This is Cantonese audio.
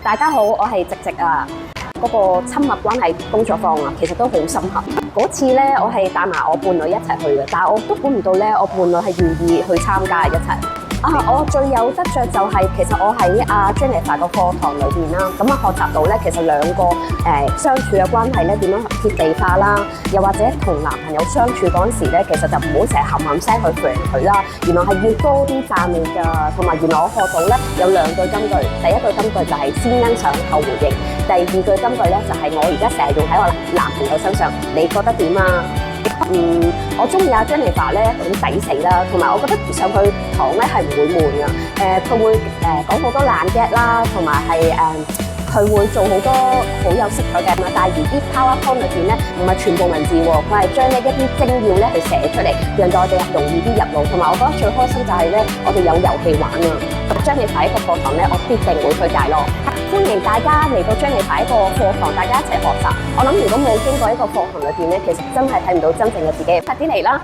大家好，我係直直啊。嗰個親密關係工作坊啊，其實都好深刻。嗰次咧，我係帶埋我伴侶一齊去嘅，但係我都估唔到咧，我伴侶係願意去參加一齊。我最有得着就係、其實我喺阿 Jennifer 個課堂裏邊啦，咁學習到咧，其實兩個相處嘅關係咧點樣貼地化啦，又或者同男朋友相處嗰陣時咧，其實就唔好成日冚冚聲去肥佢啦，原來係要多啲讚美㗎，同埋原來我學到咧有兩句金句，第一句金句就係先欣賞後回應，第二句金句咧就係我而家成日用喺我男朋友身上，你覺得點啊？我中意阿 Jennifer 咧嗰種抵死啦，同埋我覺得上佢堂咧係唔會悶㗎。佢會講好多爛 get 啦，同埋係佢會做好多好有色彩嘅嘛。但係而啲 PowerPoint 裏邊咧唔係全部文字喎，佢係將呢一啲精要咧去寫出嚟，讓到我哋容易啲入腦。同埋我覺得最開心就係咧，我哋有遊戲玩啊！Jennifer 一個課堂咧，我必定會推介咯。歡迎大家嚟到 Jennifer 一個課堂，大家一齊學習。我諗如果冇經過一個課堂裏邊咧，其實真係睇唔到真正嘅自己。快啲嚟啦！